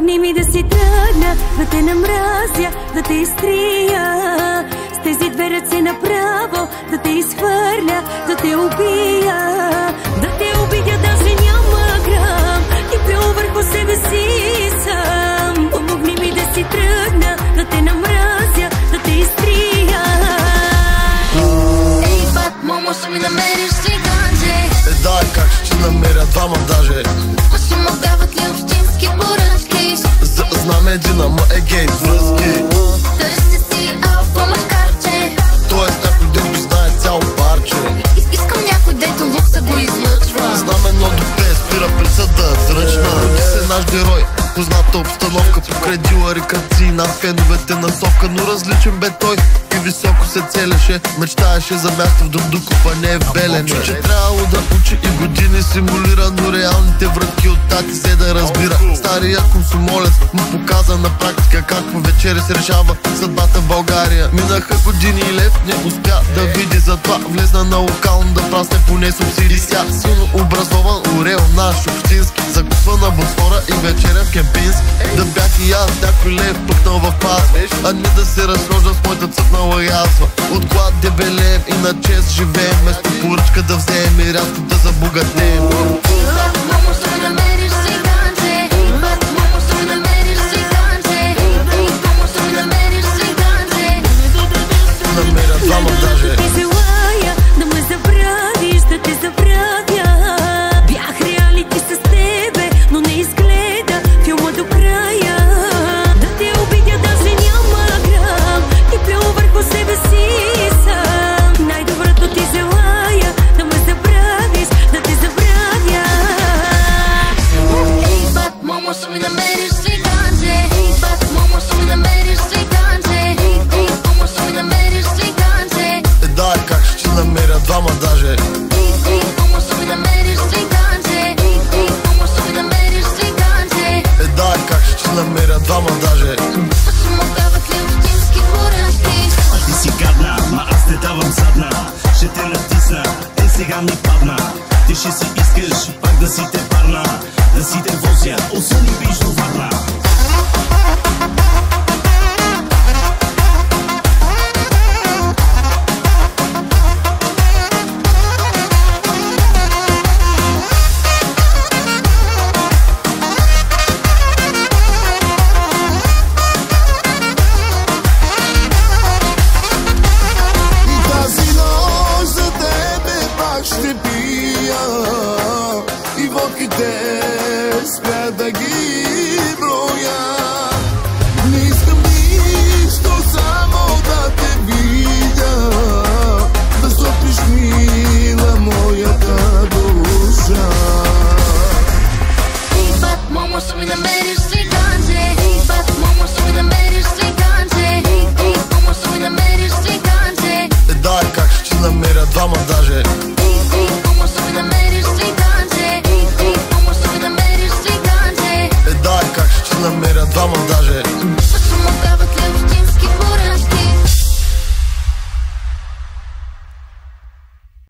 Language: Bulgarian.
Помогни ми да си тръгна, да те намразя, да те изтрия. С тези две ръце направо да те изхвърля, да те убия. Да те обидя, даже няма грам, и плюл върху себе си сам. Помогни ми да си тръгна, да те намразя, да те изтрия. Ей, бат, момо, ще ми намериш циганче. Дай, как ще намеря двама даже. Ма ще му дават ли общински поръчки? Знам един, ама е гей връзки. Търси си алфа мъжкарче. Тоест някой ден го знае цяло парче. Искам някой, дето лукса го излъчва. Знам едно допе, спира присъда, зръчна. Роди се наш герой, позната обстановка. Покрай дилъри, кръци и над феновете насовка. Но различен бе той и високо се целеше. Мечтаеше за място в Дондуков, а не е в Белене. Че трябвало да учи и години симулира, но реалните врътки от тати се да разбира. Стария комсомолец му показа на практика как по вечери се решава съдбата в България. Минаха години и Лев не успя да види, затова влезна на локално да прасне поне субсидии. Ся силно образован, орел наш общински, закусва на Босфора и вечеря в Кемпински. Да бях и аз някой Лев пъкнал в пас, а не да се разхожда с моята цъпнала язва. От глад дебелеем и на чест живеем, вместо поръчка да вземем и рязко да забогатеем. Момо, ще ми намериш циганче. Момо, ще ми намериш циганче. Момо, ще ми намериш циганче. Намеря двама даже. Ти желая да ме забравиш, да те забравя. Бях реалити с тебе, но не изгледа филма до края. Да те обидя, даже няма грам, и плюл върху себе си сам. Най-доброто ти желая да ме забравиш, да те забравя. Ей, бат, момо, ще ми намериш циганче. Момо, ще ми намериш циганче. Момо, ще ми намериш циганче. Дай, как ще намеря двама даже. Момо, ще ми намериш циганче. Момо, ще ми намериш циганче. Дай, как ще намеря двама даже. Ма ще му дават ли общински поръчки? Ти си гадна, ма аз те давам задна. Ще те натисна, сега ми падна. Ти ще си искаш пак да си те парна, да си те возя, осъни биш до Варна. Ще пия и водките спря да ги броя. Не искам нищо, само да те видя, да сопиш мила моята душа. Ей, бат, момо, ще ми намериш